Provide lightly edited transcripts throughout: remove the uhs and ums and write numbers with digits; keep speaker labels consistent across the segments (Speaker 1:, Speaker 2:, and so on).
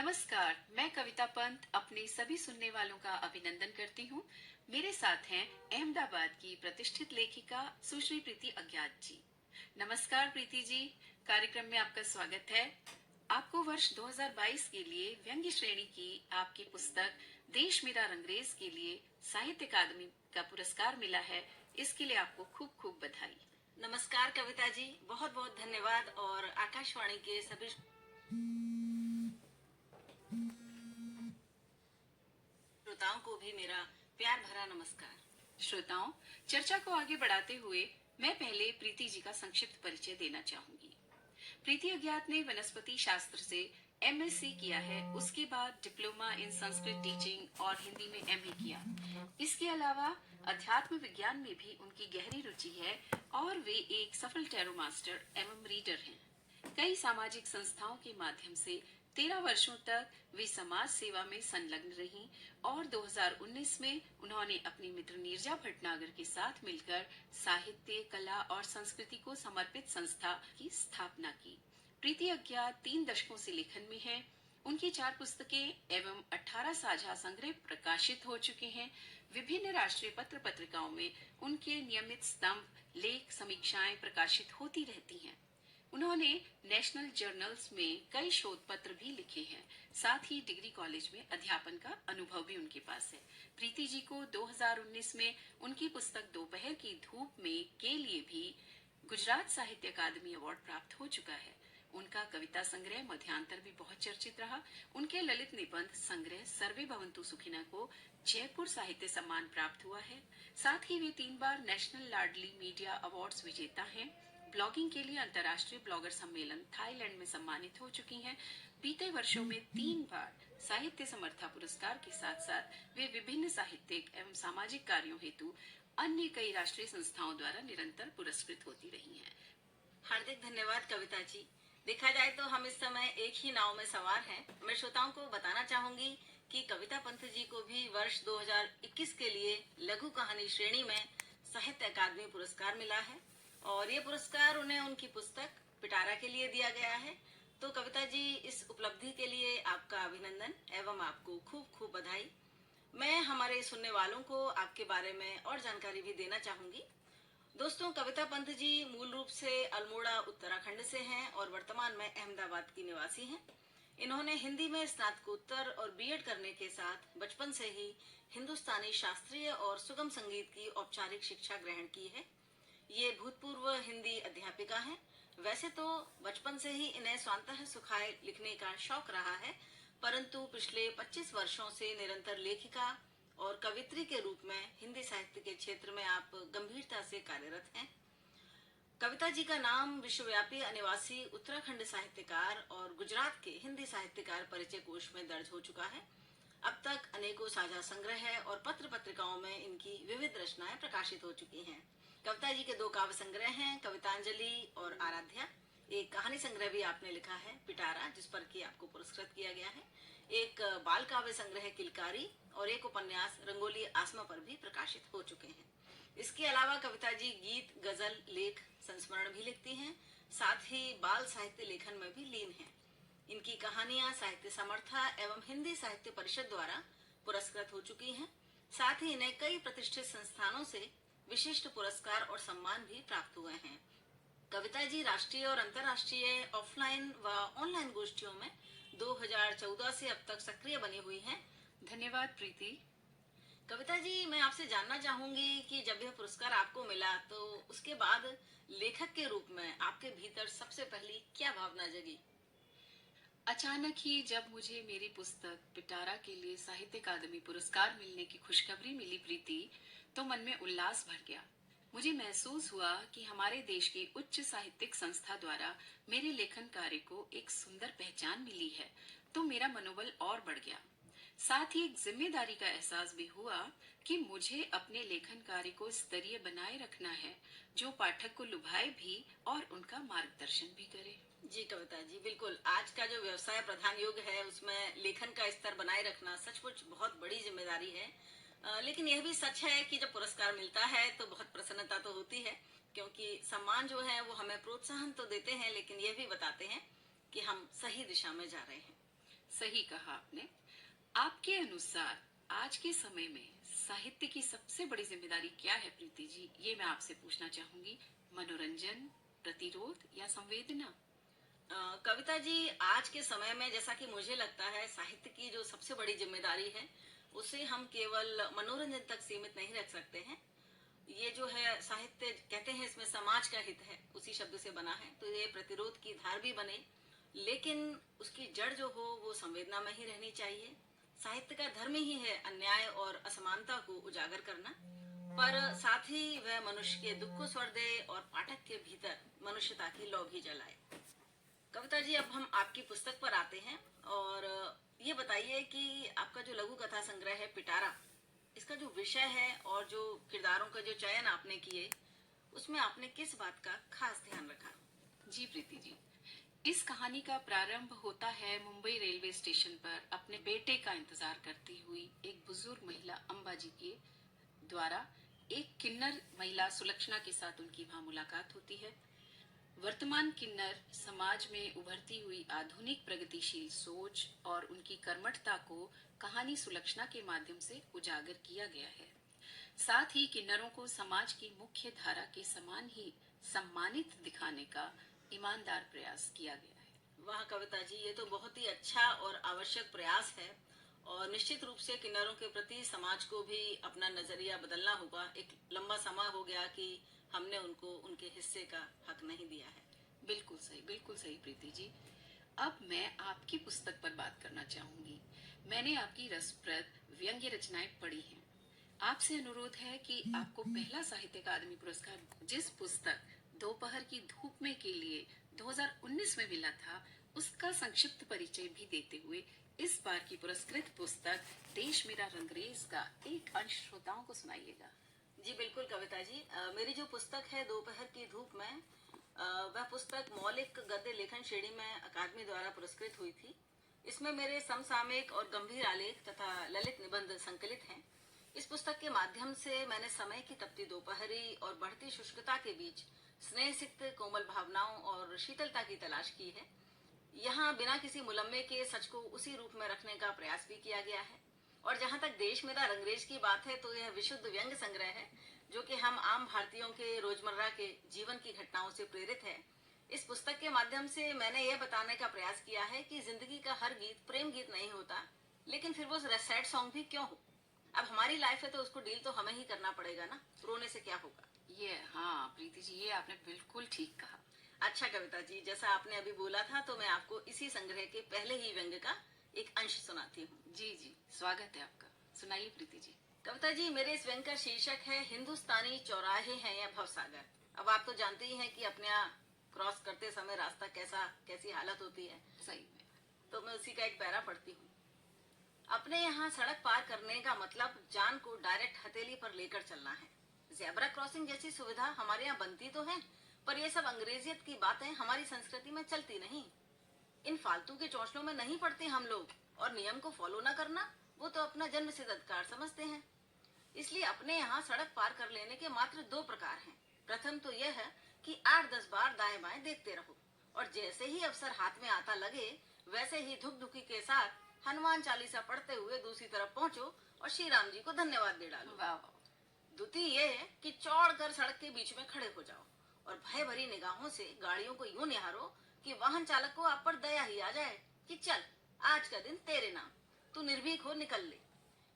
Speaker 1: नमस्कार, मैं कविता पंत अपने सभी सुनने वालों का अभिनंदन करती हूँ। मेरे साथ हैं अहमदाबाद की प्रतिष्ठित लेखिका सुश्री प्रीति अज्ञात जी। नमस्कार प्रीति जी, कार्यक्रम में आपका स्वागत है। आपको वर्ष 2022 के लिए व्यंग्य श्रेणी की आपकी पुस्तक देश मेरा रंगरेज के लिए साहित्य अकादमी का पुरस्कार मिला है। इसके लिए आपको खूब खूब बधाई।
Speaker 2: नमस्कार कविता जी, बहुत बहुत धन्यवाद और आकाशवाणी के सभी श्रोताओं को भी मेरा प्यार भरा नमस्कार।
Speaker 1: श्रोताओं, चर्चा को आगे बढ़ाते हुए मैं पहले प्रीति जी का संक्षिप्त परिचय देना चाहूंगी। प्रीति अज्ञात ने वनस्पति शास्त्र से एमएससी किया है। उसके बाद डिप्लोमा इन संस्कृत टीचिंग और हिंदी में एमए किया। इसके अलावा अध्यात्म विज्ञान में भी उनकी गहरी रुचि है और वे एक सफल टैरो मास्टर एवं रीडर हैं। कई सामाजिक संस्थाओं के माध्यम से 13 वर्षों तक वे समाज सेवा में संलग्न रहीं और 2019 में उन्होंने अपनी मित्र नीरजा भटनागर के साथ मिलकर साहित्य, कला और संस्कृति को समर्पित संस्था की स्थापना की। प्रीति अज्ञात 3 दशकों से लेखन में है। उनकी 4 पुस्तकें एवं 18 साझा संग्रह प्रकाशित हो चुके हैं। विभिन्न राष्ट्रीय पत्र पत्रिकाओं में उनके नियमित स्तंभ, लेख, समीक्षाएं प्रकाशित होती रहती हैं। उन्होंने नेशनल जर्नल्स में कई शोध पत्र भी लिखे हैं। साथ ही डिग्री कॉलेज में अध्यापन का अनुभव भी उनके पास है। प्रीति जी को 2019 में उनकी पुस्तक दोपहर की धूप में के लिए भी गुजरात साहित्य अकादमी अवार्ड प्राप्त हो चुका है। उनका कविता संग्रह मध्यांतर भी बहुत चर्चित रहा। उनके ललित निबंध संग्रह सर्वे भवन्तु सुखिनः को जयपुर साहित्य सम्मान प्राप्त हुआ है। साथ ही वे 3 बार नेशनल लाडली मीडिया अवार्ड्स विजेता हैं। ब्लॉगिंग के लिए अंतर्राष्ट्रीय ब्लॉगर सम्मेलन थाईलैंड में सम्मानित हो चुकी हैं। बीते वर्षों में 3 बार साहित्य समर्था पुरस्कार के साथ साथ वे विभिन्न साहित्यिक एवं सामाजिक कार्यों हेतु अन्य कई राष्ट्रीय संस्थाओं द्वारा निरंतर पुरस्कृत होती रही हैं।
Speaker 2: हार्दिक धन्यवाद कविता जी। देखा जाए तो हम इस समय एक ही नाव में सवार हैं। मैं श्रोताओं को बताना चाहूंगी कि कविता पंत जी को भी वर्ष 2021 के लिए लघु कहानी श्रेणी में साहित्य अकादमी पुरस्कार मिला है और ये पुरस्कार उन्हें उनकी पुस्तक पिटारा के लिए दिया गया है। तो कविता जी, इस उपलब्धि के लिए आपका अभिनंदन एवं आपको खूब खूब बधाई। मैं हमारे सुनने वालों को आपके बारे में और जानकारी भी देना चाहूंगी। दोस्तों, कविता पंत जी मूल रूप से अल्मोड़ा उत्तराखंड से हैं और वर्तमान में अहमदाबाद की निवासी हैं। इन्होंने हिंदी में स्नातकोत्तर और बीएड करने के साथ बचपन से ही हिंदुस्तानी शास्त्रीय और सुगम संगीत की औपचारिक शिक्षा ग्रहण की है। ये भूतपूर्व हिंदी अध्यापिका हैं। वैसे तो बचपन से ही इन्हें स्वांतः सुखाए लिखने का शौक रहा है, परंतु पिछले 25 वर्षों से निरंतर लेखिका और कवित्री के रूप में हिंदी साहित्य के क्षेत्र में आप गंभीरता से कार्यरत हैं। कविता जी का नाम विश्वव्यापी अनिवासी उत्तराखंड साहित्यकार और गुजरात के हिंदी साहित्यकार परिचय कोश में दर्ज हो चुका है। अब तक अनेकों साझा संग्रह और पत्र पत्रिकाओं में इनकी विविध रचनाएं प्रकाशित हो चुकी हैं। कविता जी के 2 काव्य संग्रह हैं, कवितांजलि और आराध्या। एक कहानी संग्रह भी आपने लिखा है, पिटारा, जिस पर कि आपको पुरस्कृत किया गया है। एक बाल काव्य संग्रह किलकारी और एक उपन्यास रंगोली आसमा पर भी प्रकाशित हो चुके हैं। इसके अलावा कविता जी गीत, गजल, लेख, संस्मरण भी लिखती हैं। साथ ही बाल साहित्य लेखन में भी लीन हैं। इनकी कहानियां साहित्य समर्था एवं हिंदी साहित्य परिषद द्वारा पुरस्कृत हो चुकी हैं। साथ ही इन्हें कई प्रतिष्ठित संस्थानों से विशिष्ट पुरस्कार और सम्मान भी प्राप्त हुए हैं। कविता जी राष्ट्रीय और अंतर्राष्ट्रीय ऑफलाइन व ऑनलाइन गोष्ठियों में 2014 से अब तक सक्रिय बनी हुई हैं।
Speaker 1: धन्यवाद प्रीति।
Speaker 2: कविता जी, मैं आपसे जानना चाहूंगी कि जब यह पुरस्कार आपको मिला तो उसके बाद लेखक के रूप में आपके भीतर सबसे पहली क्या भावना जगी?
Speaker 1: अचानक ही जब मुझे मेरी पुस्तक पिटारा के लिए साहित्य अकादमी पुरस्कार मिलने की खुशखबरी मिली प्रीति, तो मन में उल्लास भर गया। मुझे महसूस हुआ कि हमारे देश की उच्च साहित्यिक संस्था द्वारा मेरे लेखन कार्य को एक सुंदर पहचान मिली है, तो मेरा मनोबल और बढ़ गया। साथ ही एक जिम्मेदारी का एहसास भी हुआ कि मुझे अपने लेखन कार्य को स्तरीय बनाए रखना है, जो पाठक को लुभाए भी और उनका मार्गदर्शन भी करे।
Speaker 2: जी कविता जी, बिल्कुल। आज का जो व्यवसाय प्रधान युग है उसमें लेखन का स्तर बनाए रखना सचमुच बहुत बड़ी जिम्मेदारी है। लेकिन यह भी सच है कि जब पुरस्कार मिलता है तो बहुत प्रसन्नता तो होती है, क्योंकि सम्मान जो है वो हमें प्रोत्साहन तो देते हैं, लेकिन यह भी बताते हैं कि हम सही दिशा में जा रहे हैं।
Speaker 1: सही कहा आपने। आपके अनुसार आज के समय में साहित्य की सबसे बड़ी जिम्मेदारी क्या है प्रीति जी? ये मैं आपसे पूछना चाहूंगी। मनोरंजन, प्रतिरोध या संवेदना?
Speaker 2: कविता जी, आज के समय में जैसा कि मुझे लगता है साहित्य की जो सबसे बड़ी जिम्मेदारी है उसे हम केवल मनोरंजन तक सीमित नहीं रख सकते हैं। ये जो है साहित्य कहते हैं इसमें समाज का हित है, उसी शब्द से बना है, तो ये प्रतिरोध की धार भी बने, लेकिन उसकी जड़ जो हो वो संवेदना में ही रहनी चाहिए। साहित्य का धर्म ही है अन्याय और असमानता को उजागर करना, पर साथ ही वह मनुष्य के दुख को स्वर दे और पाठक के भीतर मनुष्यता की लौ भी जलाए। कविता जी, अब हम आपकी पुस्तक पर आते हैं और ये बताइए कि आपका जो लघु कथा संग्रह है पिटारा, इसका जो विषय है और जो किरदारों का जो चयन आपने किए, उसमें आपने किस बात का खास ध्यान रखा?
Speaker 1: जी प्रीति जी, इस कहानी का प्रारंभ होता है मुंबई रेलवे स्टेशन पर अपने बेटे का इंतजार करती हुई एक बुजुर्ग महिला अम्बा जी के द्वारा एक किन्नर महिला सुलक्षणा के साथ उनकी वहां मुलाकात होती है। वर्तमान किन्नर समाज में उभरती हुई आधुनिक प्रगतिशील सोच और उनकी कर्मठता को कहानी सुलक्षणा के माध्यम से उजागर किया गया है। साथ ही किन्नरों को समाज की मुख्य धारा के समान ही सम्मानित दिखाने का ईमानदार प्रयास किया गया है।
Speaker 2: वाह कविता जी, ये तो बहुत ही अच्छा और आवश्यक प्रयास है और निश्चित रूप से किन्नरों के प्रति समाज को भी अपना नजरिया बदलना होगा। एक लंबा समय हो गया कि हमने उनको उनके हिस्से का हक नहीं दिया है।
Speaker 1: बिल्कुल सही प्रीति जी। अब मैं आपकी पुस्तक पर बात करना चाहूंगी। मैंने आपकी रसप्रद व्यंग्य रचनाएं पढ़ी हैं। आपसे अनुरोध है कि आपको पहला साहित्य अकादमी पुरस्कार जिस पुस्तक दोपहर की धूप में के लिए 2019 में मिला था, उसका संक्षिप्त परिचय भी देते हुए इस बार की पुरस्कृत पुस्तक देश मेरा रंगरेज का एक अंश श्रोताओं को सुनाइएगा।
Speaker 2: जी बिल्कुल कविता जी, मेरी जो पुस्तक है दोपहर की धूप में, वह पुस्तक मौलिक गद्य लेखन श्रेणी में अकादमी द्वारा पुरस्कृत हुई थी। इसमें मेरे समसामयिक और गंभीर आलेख तथा ललित निबंध संकलित हैं। इस पुस्तक के माध्यम से मैंने समय की तपती दोपहरी और बढ़ती शुष्कता के बीच स्नेह सिक्त कोमल भावनाओं और शीतलता की तलाश की है। यहाँ बिना किसी मुलम्मे के सच को उसी रूप में रखने का प्रयास भी किया गया है। और जहाँ तक देश मेरा रंगरेज की बात है, तो यह विशुद्ध व्यंग्य संग्रह है जो कि हम आम भारतीयों के रोजमर्रा के जीवन की घटनाओं से प्रेरित है। इस पुस्तक के माध्यम से मैंने यह बताने का प्रयास किया है कि जिंदगी का हर गीत प्रेम गीत नहीं होता, लेकिन फिर वो सैड सॉन्ग भी क्यों हो। अब हमारी लाइफ है तो उसको डील तो हमें ही करना पड़ेगा ना, रोने से क्या होगा।
Speaker 1: ये हाँ प्रीति जी, ये आपने बिल्कुल ठीक कहा।
Speaker 2: अच्छा कविता जी, जैसा आपने अभी बोला था तो मैं आपको इसी संग्रह के पहले ही व्यंग्य का एक अंश सुनाती हूँ।
Speaker 1: जी, स्वागत है आपका, सुनाइए प्रीति जी।
Speaker 2: कविता जी, मेरे इस व्यंग्य का शीर्षक है हिंदुस्तानी चौराहे हैं या भवसागर। अब आप तो जानते ही हैं कि अपने यहाँ क्रॉस करते समय रास्ता कैसी हालत होती है।
Speaker 1: सही में।
Speaker 2: तो मैं उसी का एक पैरा पढ़ती हूँ। अपने यहाँ सड़क पार करने का मतलब जान को डायरेक्ट हथेली पर लेकर चलना है। ज़ेब्रा क्रॉसिंग जैसी सुविधा हमारे यहाँ बनती तो है, पर ये सब अंग्रेजियत की बातें हमारी संस्कृति में चलती नहीं। इन फालतू के चौंचलों में नहीं पड़ते हम लोग, और नियम को फॉलो न करना वो तो अपना जन्म सिद्ध अधिकार समझते हैं। इसलिए अपने यहाँ सड़क पार कर लेने के मात्र 2 प्रकार हैं। प्रथम तो यह है कि 8-10 बार दाएं बाएं देखते रहो, और जैसे ही अवसर हाथ में आता लगे वैसे ही धुक-धुकी के साथ हनुमान चालीसा पढ़ते हुए दूसरी तरफ पहुंचो और श्री राम जी को धन्यवाद दे डालो।
Speaker 1: वाह।
Speaker 2: द्वितीय ये है कि चौड़ कर सड़क के बीच में खड़े हो जाओ और भय भरी निगाहों से गाड़ियों को यूं निहारो कि वाहन चालक को आप पर दया ही आ जाए कि चल आज का दिन तेरे नाम, तू निर्भीक हो निकल ले।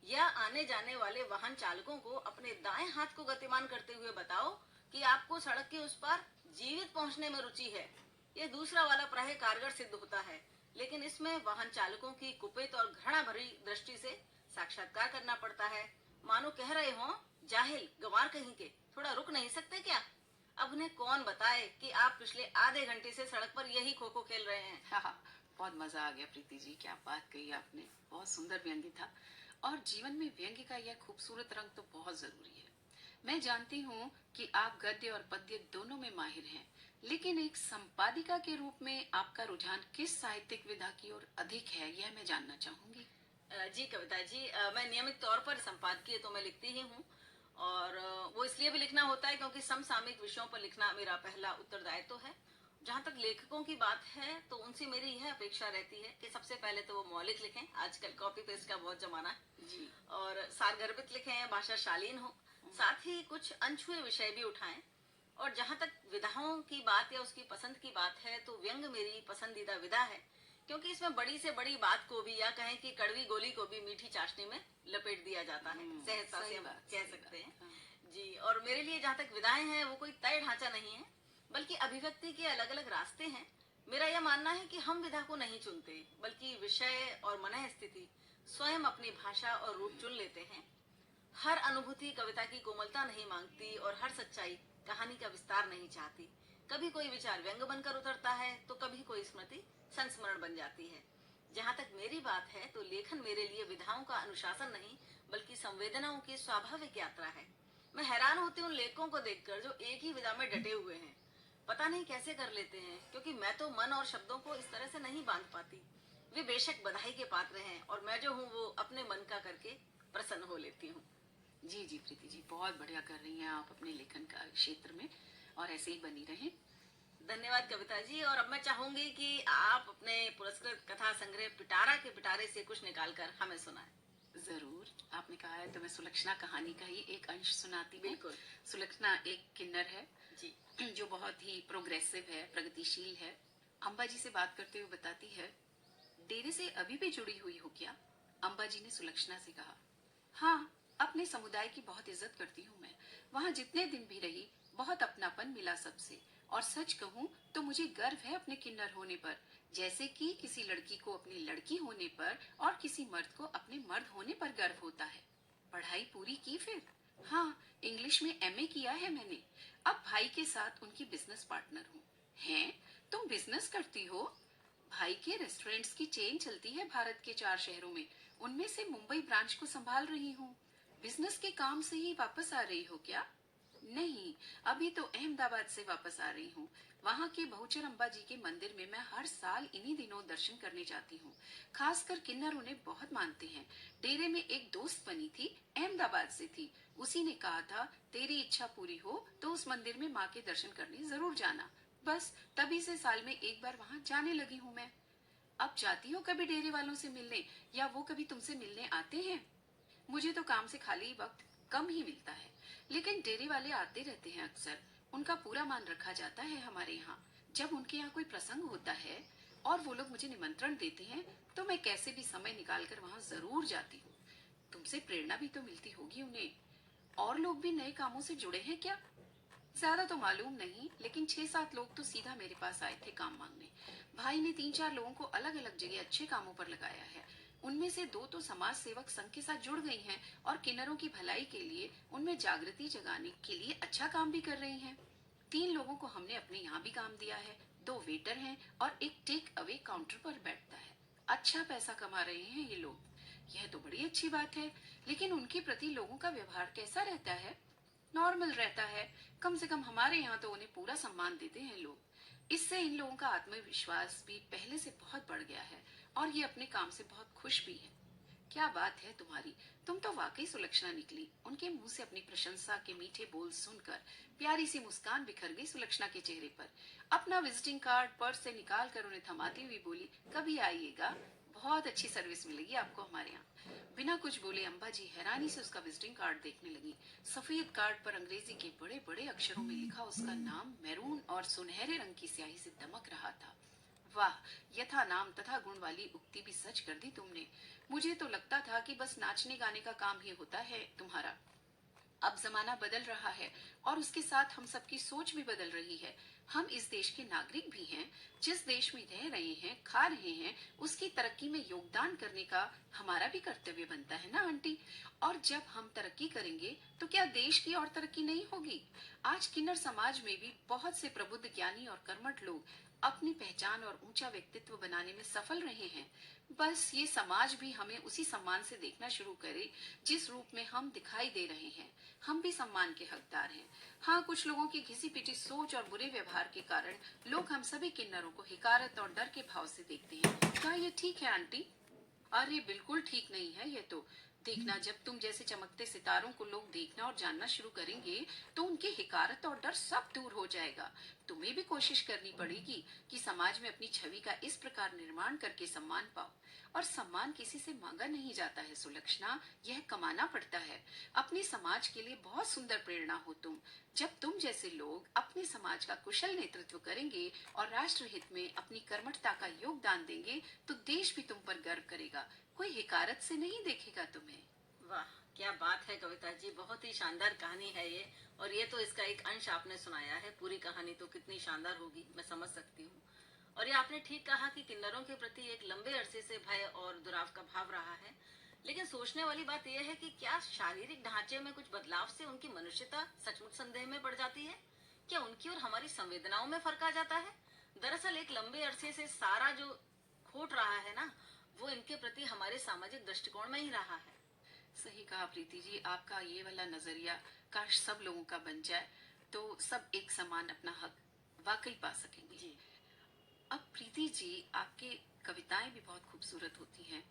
Speaker 2: या आने जाने वाले वाहन चालकों को अपने दाएं हाथ को गतिमान करते हुए बताओ कि आपको सड़क के उस पार जीवित पहुंचने में रुचि है। ये दूसरा वाला प्राय कारगर सिद्ध होता है, लेकिन इसमें वाहन चालकों की कुपित और घृणा भरी दृष्टि से साक्षात्कार करना पड़ता है। मानो कह रहे हो, जाहिल गंवार कहीं के, थोड़ा रुक नहीं सकते क्या। अब उन्हें कौन बताए कि आप पिछले आधे घंटे से सड़क पर यही खो खो खेल रहे हैं।
Speaker 1: हाँ, बहुत मजा आ गया प्रीति जी, क्या बात कही आपने, बहुत सुंदर व्यंग्य था। और जीवन में व्यंग्य का यह खूबसूरत रंग तो बहुत जरूरी है। मैं जानती हूँ कि आप गद्य और पद्य दोनों में माहिर हैं, लेकिन एक संपादिका के रूप में आपका रुझान किस साहित्यिक विधा की ओर अधिक है, यह मैं जानना चाहूंगी।
Speaker 2: जी कविता जी, मैं नियमित तौर पर संपादकीय तो मैं लिखती ही हूँ, और वो इसलिए भी लिखना होता है क्योंकि समसामयिक विषयों पर लिखना मेरा पहला उत्तरदायित्व है। जहाँ तक लेखकों की बात है तो उनसे मेरी यह अपेक्षा रहती है कि सबसे पहले तो वो मौलिक लिखें, आजकल कॉपी पेस्ट का बहुत जमाना है
Speaker 1: जी।
Speaker 2: और सारगर्भित लिखें, भाषा शालीन हो, साथ ही कुछ अनछुए विषय भी उठाएं। और जहाँ तक विधाओं की बात या उसकी पसंद की बात है तो व्यंग मेरी पसंदीदा विधा है, क्योंकि इसमें बड़ी से बड़ी बात को भी या कहें कि कड़वी गोली को भी मीठी चाशनी में लपेट दिया जाता है, सहजता से हम कह सकते हैं। जी, और मेरे लिए जहाँ तक विधाएं हैं वो कोई तय ढांचा नहीं है, बल्कि अभिव्यक्ति के अलग अलग रास्ते हैं। मेरा यह मानना है कि हम विधा को नहीं चुनते, बल्कि विषय और मन स्थिति स्वयं अपनी भाषा और रूप चुन लेते हैं। हर अनुभूति कविता की कोमलता नहीं मांगती और हर सच्चाई कहानी का विस्तार नहीं चाहती। कभी कोई विचार व्यंग बनकर उतरता है तो कभी कोई स्मृति संस्मरण बन जाती है। जहाँ तक मेरी बात है तो लेखन मेरे लिए विधाओं का अनुशासन नहीं, बल्कि संवेदनाओं की स्वाभाविक यात्रा है। मैं हैरान होती हूँ उन लेखकों को देखकर जो एक ही विधा में डटे हुए हैं। पता नहीं कैसे कर लेते हैं, क्योंकि मैं तो मन और शब्दों को इस तरह से नहीं बांध पाती। वे बेशक बधाई के पात्र हैं और मैं जो हूँ वो अपने मन का करके प्रसन्न हो लेती हूँ।
Speaker 1: जी जी प्रीति जी, बहुत बढ़िया कर रही हैं आप अपने लेखन का क्षेत्र में, और ऐसे ही बनी रहें।
Speaker 2: धन्यवाद कविता जी। और अब मैं चाहूंगी कि आप अपने पुरस्कृत कथा संग्रह पिटारा के पिटारे से कुछ निकालकर हमें सुनाएं।
Speaker 1: जरूर, आपने कहा है तो मैं सुलक्षणा कहानी का ही एक अंश सुनाती हूँ।
Speaker 2: बिल्कुल।
Speaker 1: सुलक्षणा एक किन्नर है
Speaker 2: जी।
Speaker 1: जो बहुत ही प्रोग्रेसिव है, प्रगतिशील है। अम्बा जी से बात करते हुए बताती है, डेरे से अभी भी जुड़ी हुई हो क्या? अम्बा जी ने सुलक्षणा से कहा, हाँ, अपने समुदाय की बहुत इज्जत करती हूँ मैं। वहाँ जितने दिन भी रही बहुत अपनापन मिला सबसे, और सच कहूँ तो मुझे गर्व है अपने किन्नर होने पर, जैसे कि किसी लड़की को अपनी लड़की होने पर और किसी मर्द को अपने मर्द होने पर गर्व होता है। पढ़ाई पूरी की फिर? हाँ, इंग्लिश में एमए किया है मैंने। अब भाई के साथ उनकी बिजनेस पार्टनर हूँ। हैं, तुम बिजनेस करती हो? भाई के रेस्टोरेंट्स की चेन चलती है भारत के 4 शहरों में, उनमें से मुंबई ब्रांच को संभाल रही हूँ। बिजनेस के काम से ही वापस आ रही हो क्या? नहीं, अभी तो अहमदाबाद से वापस आ रही हूँ। वहाँ के बहुचर अम्बा जी के मंदिर में मैं हर साल इन्हीं दिनों दर्शन करने जाती हूँ। खासकर किन्नर उन्हें बहुत मानते हैं। डेरे में एक दोस्त बनी थी, अहमदाबाद से थी। उसी ने कहा था, तेरी इच्छा पूरी हो तो उस मंदिर में माँ के दर्शन करने जरूर जाना। बस तभी से साल में एक बार वहाँ जाने लगी हूँ मैं। अब जाती हो कभी डेरे वालों से मिलने, या वो कभी तुमसे मिलने आते हैं? मुझे तो काम से खाली वक्त कम ही मिलता है, लेकिन डेरे वाले आते रहते हैं अक्सर। उनका पूरा मान रखा जाता है हमारे यहाँ। जब उनके यहाँ कोई प्रसंग होता है और वो लोग मुझे निमंत्रण देते हैं तो मैं कैसे भी समय निकालकर वहाँ जरूर जाती हूँ। तुमसे प्रेरणा भी तो मिलती होगी उन्हें। और लोग भी नए कामों से जुड़े हैं क्या? ज्यादा तो मालूम नहीं, लेकिन 6-7 लोग तो सीधा मेरे पास आए थे काम मांगने। भाई ने 3-4 लोगों को अलग अलग जगह अच्छे कामों पर लगाया है। उनमें से 2 तो समाज सेवक संघ के साथ जुड़ गई हैं और किन्नरों की भलाई के लिए, उनमें जागृति जगाने के लिए अच्छा काम भी कर रही हैं। 3 लोगों को हमने अपने यहाँ भी काम दिया है। 2 वेटर हैं और एक टेक अवे काउंटर पर बैठता है। अच्छा पैसा कमा रहे हैं ये लोग। यह तो बड़ी अच्छी बात है, लेकिन उनके प्रति लोगों का व्यवहार कैसा रहता है? नॉर्मल रहता है। कम से कम हमारे यहाँ तो उन्हें पूरा सम्मान देते हैं लोग। इससे इन लोगों का आत्मविश्वास भी पहले से बहुत बढ़ गया है और ये अपने काम से बहुत खुश भी है। क्या बात है तुम्हारी, तुम तो वाकई सुलक्षणा निकली। उनके मुंह से अपनी प्रशंसा के मीठे बोल सुनकर प्यारी सी मुस्कान बिखर गई सुलक्षणा के चेहरे पर। अपना विजिटिंग कार्ड पर्स से निकाल कर उन्हें थमाती हुई बोली, कभी आइएगा, बहुत अच्छी सर्विस मिलेगी आपको हमारे यहाँ। बिना कुछ बोले अम्बा जी हैरानी से उसका विजिटिंग कार्ड देखने लगी। सफेद कार्ड पर अंग्रेजी के बड़े बड़े अक्षरों में लिखा उसका नाम मैरून और सुनहरे रंग की स्याही से दमक रहा था। वाह, यथा नाम तथा गुण वाली उक्ति भी सच कर दी तुमने। मुझे तो लगता था कि बस नाचने गाने का काम ही होता है तुम्हारा। अब जमाना बदल रहा है और उसके साथ हम सबकी सोच भी बदल रही है। हम इस देश के नागरिक भी हैं। जिस देश में रह रहे हैं, खा रहे हैं, उसकी तरक्की में योगदान करने का हमारा भी कर्तव्य बनता है ना आंटी? और जब हम तरक्की करेंगे तो क्या देश की और तरक्की नहीं होगी? आज किन्नर समाज में भी बहुत से प्रबुद्ध, ज्ञानी और कर्मठ लोग अपनी पहचान और ऊंचा व्यक्तित्व बनाने में सफल रहे हैं। बस ये समाज भी हमें उसी सम्मान से देखना शुरू करे जिस रूप में हम दिखाई दे रहे हैं। हम भी सम्मान के हकदार हैं। हाँ, कुछ लोगों की घिसी पिटी सोच और बुरे व्यवहार के कारण लोग हम सभी किन्नरों को हिकारत और डर के भाव से देखते हैं। क्या ये ठीक है आंटी? अरे बिल्कुल ठीक नहीं है ये तो। देखना, जब तुम जैसे चमकते सितारों को लोग देखना और जानना शुरू करेंगे तो उनकी हिकारत और डर सब दूर हो जाएगा। तुम्हें भी कोशिश करनी पड़ेगी कि समाज में अपनी छवि का इस प्रकार निर्माण करके सम्मान पाओ। और सम्मान किसी से मांगा नहीं जाता है सुलक्षणा, यह कमाना पड़ता है। अपने समाज के लिए बहुत सुंदर प्रेरणा हो तुम। जब तुम जैसे लोग अपने समाज का कुशल नेतृत्व करेंगे और राष्ट्र हित में अपनी कर्मठता का योगदान देंगे तो देश भी तुम पर गर्व करेगा, कोई हिकारत से नहीं देखेगा तुम्हें।
Speaker 2: वाह, क्या बात है कविता जी, बहुत ही शानदार कहानी है ये। और ये तो इसका एक अंश आपने सुनाया है, पूरी कहानी तो कितनी शानदार होगी मैं समझ सकती हूँ। और ये आपने ठीक कहा कि किन्नरों के प्रति एक लंबे अरसे से भय और दुराव का भाव रहा है। लेकिन सोचने वाली बात यह है कि क्या शारीरिक ढांचे में कुछ बदलाव से उनकी मनुष्यता सचमुच संदेह में पड़ जाती है? क्या उनकी और हमारी संवेदनाओं में फर्क आ जाता है? दरअसल एक लंबे अरसे से सारा जो खोट रहा है ना, वो इनके प्रति हमारे सामाजिक दृष्टिकोण में ही रहा है।
Speaker 1: सही कहा प्रीति जी, आपका ये वाला नजरिया काश सब लोगों का बन जाए तो सब एक समान अपना हक वाकई पा सकेंगे
Speaker 2: जी।
Speaker 1: अब प्रीति जी, आपकी कविताएं भी बहुत खूबसूरत होती हैं।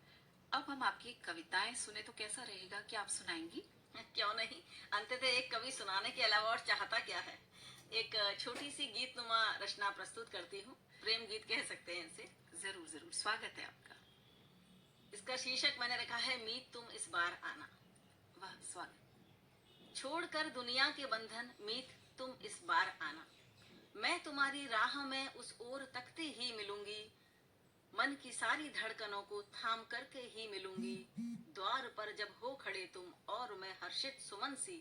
Speaker 1: अब हम आपकी कविताएं सुने तो कैसा रहेगा, क्या आप सुनाएंगी?
Speaker 2: क्यों नहीं, अंततः एक कवि सुनाने के अलावा और चाहता क्या है। एक छोटी सी गीतनुमा रचना प्रस्तुत करती हूँ, प्रेम गीत कह सकते हैं इसे।
Speaker 1: जरूर जरूर, स्वागत है आपका।
Speaker 2: इसका शीर्षक मैंने रखा है मीत तुम इस बार आना।
Speaker 1: वाह, स्वागत।
Speaker 2: छोड़कर दुनिया के बंधन मीत तुम इस बार आना, मैं तुम्हारी राह में उस ओर तकते ही मिलूंगी, मन की सारी धड़कनों को थाम करके ही मिलूंगी। द्वार पर जब हो खड़े तुम और मैं हर्षित सुमन सी,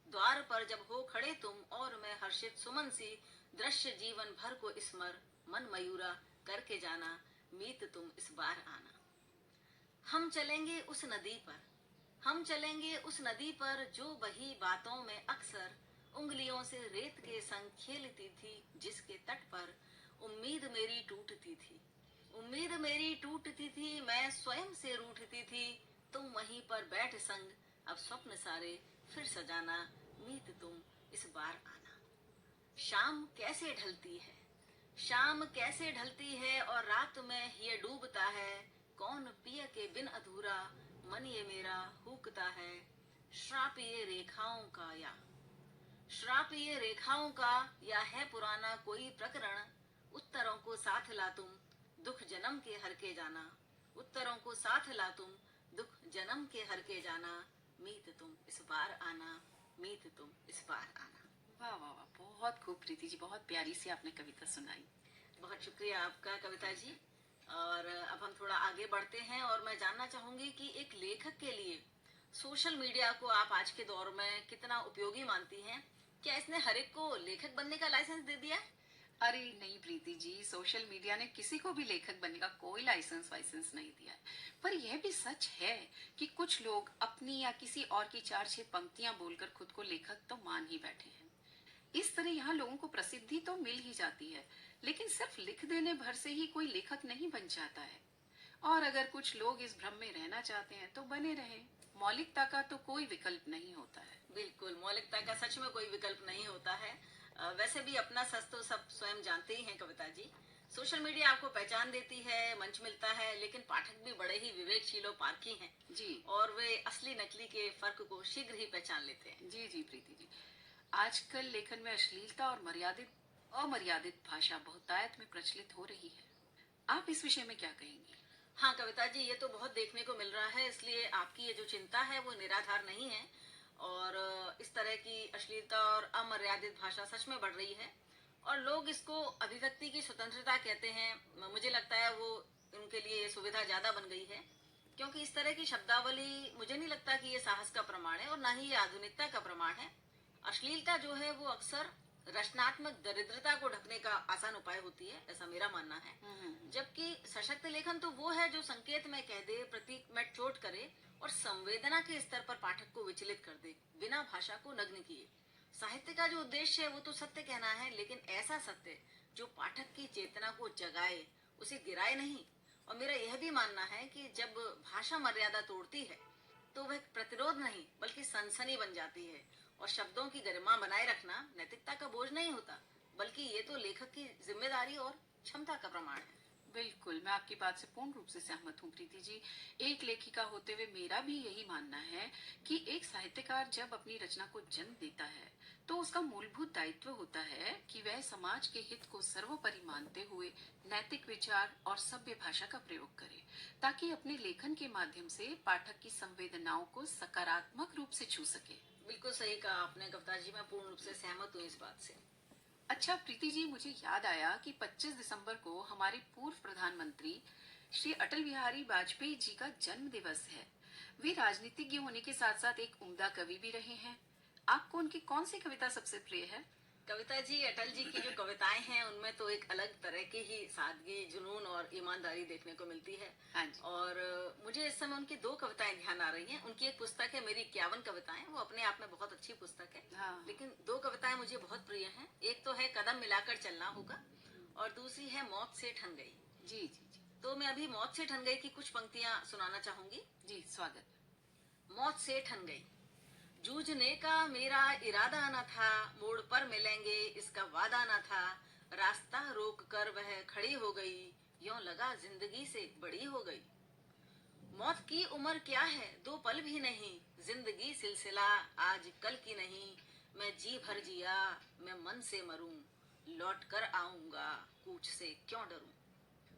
Speaker 2: द्वार पर जब हो खड़े तुम और मैं हर्षित सुमन सी, दृश्य जीवन भर को स्मर मन मयूरा करके जाना, मीत तुम इस बार आना। हम चलेंगे उस नदी पर, हम चलेंगे उस नदी पर जो बही बातों में अक्सर उंगलियों से रेत के संग खेलती थी, जिसके तट पर उम्मीद मेरी टूटती थी, उम्मीद मेरी टूटती थी, मैं स्वयं से रूठती थी, तुम वहीं पर बैठ संग अब स्वप्न सारे फिर सजाना, मीत तुम इस बार आना। शाम कैसे ढलती है, शाम कैसे ढलती है और रात में ये डूबता है, कौन पिया के बिन अधूरा मन ये मेरा हुकता है, श्राप ये रेखाओं का या श्राप ये रेखाओं का, या है पुराना कोई प्रकरण, उत्तरों को साथ ला तुम दुख जन्म के हर के जाना, उत्तरों को साथ ला तुम दुख जन्म के हर के जाना, मीत तुम इस बार आना, मीत तुम इस बार आना।
Speaker 1: वाह वाह वाह, बहुत खूब प्रीति जी, बहुत प्यारी सी आपने कविता सुनाई।
Speaker 2: बहुत शुक्रिया आपका कविता जी। और अब हम थोड़ा आगे बढ़ते हैं और मैं जानना चाहूंगी कि एक लेखक के लिए सोशल मीडिया को आप आज के दौर में कितना उपयोगी मानती हैं? क्या इसने हर एक को लेखक बनने का लाइसेंस दे दिया है?
Speaker 1: अरे नहीं प्रीति जी, सोशल मीडिया ने किसी को भी लेखक बनने का कोई लाइसेंस वाइसेंस नहीं दिया है। पर यह भी सच है कि कुछ लोग अपनी या किसी और की 4-6 पंक्तियां बोलकर खुद को लेखक तो मान ही बैठे हैं। इस तरह यहाँ लोगों को प्रसिद्धि तो मिल ही जाती है, लेकिन सिर्फ लिख देने भर से ही कोई लेखक नहीं बन जाता है। और अगर कुछ लोग इस भ्रम में रहना चाहते हैं तो बने रहें, मौलिकता का तो कोई विकल्प नहीं होता है।
Speaker 2: बिल्कुल, मौलिकता का सच में कोई विकल्प नहीं होता है। वैसे भी अपना सच तो सब स्वयं जानते ही हैं कविता जी। सोशल मीडिया आपको पहचान देती है, मंच मिलता है, लेकिन पाठक भी बड़े ही विवेकशील और पारखी हैं
Speaker 1: जी,
Speaker 2: और वे असली नकली के फर्क को शीघ्र ही पहचान लेते हैं।
Speaker 1: जी जी प्रीति जी, आजकल लेखन में अश्लीलता और अमर्यादित भाषा बहुतायत में प्रचलित हो रही है। आप इस विषय में क्या कहेंगी?
Speaker 2: हाँ कविता जी, ये तो बहुत देखने को मिल रहा है, इसलिए आपकी ये जो चिंता है वो निराधार नहीं है। और इस तरह की अश्लीलता और अमर्यादित भाषा सच में बढ़ रही है और लोग इसको अभिव्यक्ति की स्वतंत्रता कहते हैं। मुझे लगता है वो उनके लिए ये सुविधा ज्यादा बन गई है, क्योंकि इस तरह की शब्दावली मुझे नहीं लगता कि ये साहस का प्रमाण है और ना ही ये आधुनिकता का प्रमाण है। अश्लीलता जो है वो अक्सर रचनात्मक दरिद्रता को ढकने का आसान उपाय होती है, ऐसा मेरा मानना है। जबकि सशक्त लेखन तो वो है जो संकेत में कह दे, प्रतीक में चोट करे और संवेदना के स्तर पर पाठक को विचलित कर दे, बिना भाषा को नग्न किए। साहित्य का जो उद्देश्य है वो तो सत्य कहना है, लेकिन ऐसा सत्य जो पाठक की चेतना को जगाए, उसे गिराए नहीं। और मेरा यह भी मानना है कि जब भाषा मर्यादा तोड़ती है तो वह प्रतिरोध नहीं बल्कि सनसनी बन जाती है। और शब्दों की गरिमा बनाए रखना नैतिकता का बोझ नहीं होता, बल्कि ये तो लेखक की जिम्मेदारी और क्षमता का प्रमाण है।
Speaker 1: बिल्कुल, मैं आपकी बात से पूर्ण रूप से सहमत हूँ प्रीति जी। एक लेखिका होते हुए मेरा भी यही मानना है कि एक साहित्यकार जब अपनी रचना को जन्म देता है तो उसका मूलभूत दायित्व होता है कि वह समाज के हित को सर्वोपरि मानते हुए नैतिक विचार और सभ्य भाषा का प्रयोग करे, ताकि अपने लेखन के माध्यम से पाठक की संवेदनाओं को सकारात्मक रूप से छू सके।
Speaker 2: बिल्कुल सही कहा आपने कविता जी, मैं पूर्ण रूप से सहमत हूँ इस बात से।
Speaker 1: अच्छा प्रीति जी, मुझे याद आया कि 25 दिसंबर को हमारे पूर्व प्रधानमंत्री श्री अटल बिहारी वाजपेयी जी का जन्म दिवस है। वे राजनीतिज्ञ होने के साथ साथ एक उम्दा कवि भी रहे हैं। आपको उनकी कौन सी कविता सबसे प्रिय है?
Speaker 2: कविता जी, अटल जी की जो कविताएं हैं उनमें तो एक अलग तरह की ही सादगी, जुनून और ईमानदारी देखने को मिलती है।
Speaker 1: हाँ जी।
Speaker 2: और मुझे इस समय उनकी दो कविताएं ध्यान आ रही हैं। उनकी एक पुस्तक है मेरी 51 कविताएं, वो अपने आप में बहुत अच्छी पुस्तक है।
Speaker 1: हाँ।
Speaker 2: लेकिन दो कविताएं मुझे बहुत प्रिय हैं। एक तो है कदम मिलाकर चलना होगा और दूसरी है मौत से ठन गई।
Speaker 1: जी जी जी
Speaker 2: तो मैं अभी मौत से ठन गई की कुछ पंक्तियां सुनाना चाहूंगी।
Speaker 1: जी, स्वागत।
Speaker 2: मौत से ठन गई, जूझने का मेरा इरादा न था, मोड़ पर मिलेंगे इसका वादा न था, रास्ता रोक कर वह खड़ी हो गई, यूं लगा जिंदगी से बड़ी हो गई। मौत की उम्र क्या है, 2 पल भी नहीं, जिंदगी सिलसिला आज कल की नहीं, मैं जी भर जिया मैं मन से मरूं, लौट कर आऊंगा कूच से क्यों डरूं।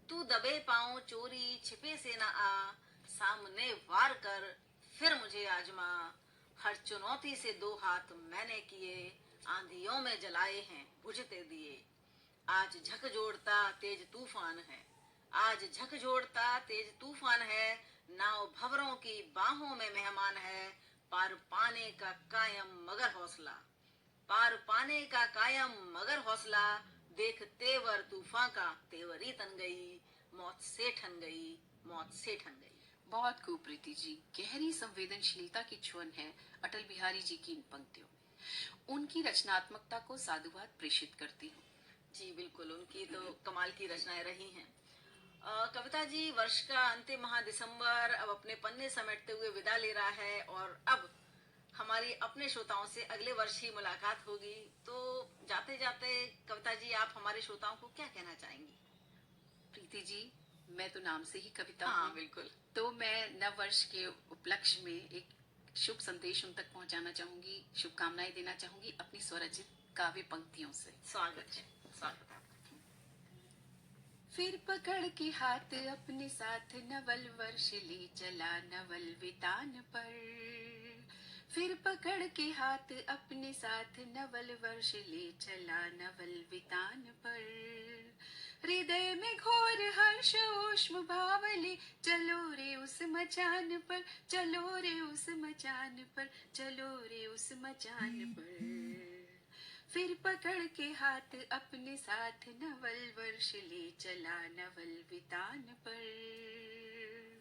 Speaker 2: तू दबे पांव चोरी छिपे से न आ, सामने वार कर फिर मुझे आजमा, हर चुनौती से 2 हाथ मैंने किए, आंधियों में जलाए हैं बुझते दिए। आज झकझोरता तेज तूफान है, आज झकझोरता तेज तूफान है, नाव भंवरों की बाहों में मेहमान है, पार पाने का कायम मगर हौसला, पार पाने का कायम मगर हौसला, देख तेवर तूफान का तेवरी तन गई, मौत से ठन गई, मौत से ठन गई।
Speaker 1: बहुत खूब प्रीति जी, गहरी संवेदनशीलता की छुअन है अटल बिहारी जी की इन पंक्तियों। उनकी रचनात्मकता को साधुवाद प्रेषित करती हूँ।
Speaker 2: जी बिल्कुल, उनकी तो कमाल की रचनाएं रही हैं। कविता जी, वर्ष का अंतिम माह दिसंबर अब अपने पन्ने समेटते हुए विदा ले रहा है और अब हमारी अपने श्रोताओं से अगले वर्ष ही मुलाकात होगी। तो जाते जाते कविता जी, आप हमारे श्रोताओं को क्या कहना चाहेंगी?
Speaker 1: प्रीति जी, मैं तो नाम से ही कविता
Speaker 2: हाँ
Speaker 1: हूँ,
Speaker 2: बिल्कुल।
Speaker 1: तो मैं नव वर्ष के उपलक्ष्य में एक शुभ संदेश उन तक पहुंचाना चाहूंगी, शुभकामनाएं देना चाहूंगी अपनी स्वरचित काव्य पंक्तियों से।
Speaker 2: स्वागत है, स्वागत है।
Speaker 1: फिर पकड़ के हाथ अपने साथ नवल वर्ष ले चला नवल वितान पर, फिर पकड़ के हाथ अपने साथ नवल वर्ष ले चला नवल वितान पर, हृदय में घोर हर्ष ऊष्म भावले चलो रे उस मचान पर, चलो रे उस मचान पर, चलो रे उस मचान पर। फिर पकड़ के हाथ अपने साथ नवल वर्ष ले चला नवल वितान पर,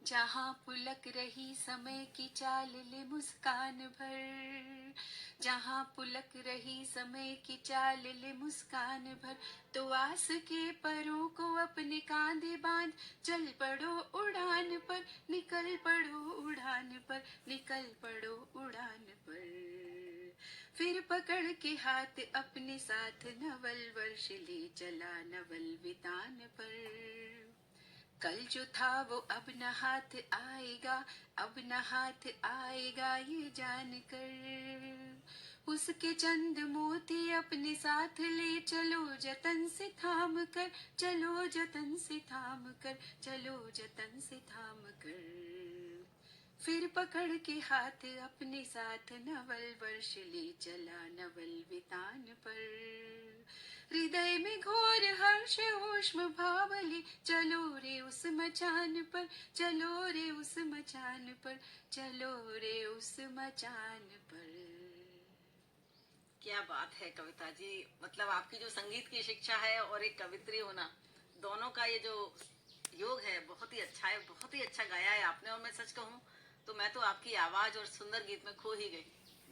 Speaker 1: जहाँ पुलक रही समय की चाल ले मुस्कान भर, जहाँ पुलक रही समय की चाल ले मुस्कान भर, तो आस के परों को अपने कांधे बांध चल पड़ो उड़ान पर, निकल पड़ो उड़ान पर, निकल पड़ो उड़ान पर। फिर पकड़ के हाथ अपने साथ नवल वर्ष ले चला नवल वितान पर, कल जो था वो अब न हाथ आएगा, अब न हाथ आएगा ये जान कर, उसके चंद मोती अपने साथ ले चलो जतन से थाम कर, चलो जतन से थाम कर, चलो जतन से थाम कर। फिर पकड़ के हाथ अपने साथ नवल वर्ष ले चला नवल वितान पर, हृदय में घोर हर्ष ऊष्म भावले चलो रे उस मचान पर, चलो रे उस मचान पर, चलो रे उस मचान पर।
Speaker 2: क्या बात है कविता जी, मतलब आपकी जो संगीत की शिक्षा है और एक कवित्री होना, दोनों का ये जो योग है बहुत ही अच्छा है, बहुत ही अच्छा गाया है आपने। और मैं सच कहूँ तो मैं तो आपकी आवाज और सुंदर गीत में खो ही गई।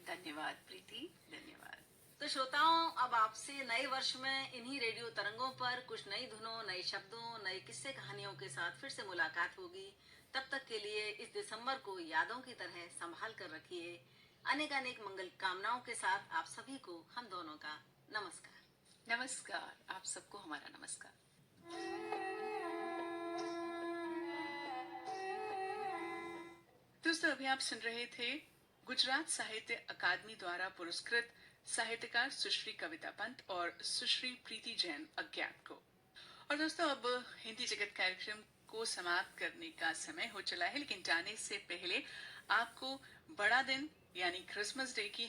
Speaker 1: धन्यवाद प्रीति, धन्यवाद।
Speaker 2: तो श्रोताओं, अब आपसे नए वर्ष में इन्हीं रेडियो तरंगों पर कुछ नई धुनों, नए शब्दों, नए किस्से कहानियों के साथ फिर से मुलाकात होगी। तब तक के लिए इस दिसंबर को यादों की तरह संभाल कर रखिए। अनेक अनेक मंगल कामनाओं के साथ आप सभी को हम दोनों का नमस्कार।
Speaker 1: नमस्कार, आप सबको हमारा नमस्कार। दोस्तों, अभी आप सुन रहे थे
Speaker 3: गुजरात साहित्य अकादमी द्वारा पुरस्कृत साहित्यकार सुश्री कविता पंत और सुश्री प्रीति जैन अज्ञात को। और दोस्तों, अब हिंदी जगत कार्यक्रम को समाप्त करने का समय हो चला है, लेकिन जाने से पहले आपको बड़ा दिन यानी क्रिसमस डे की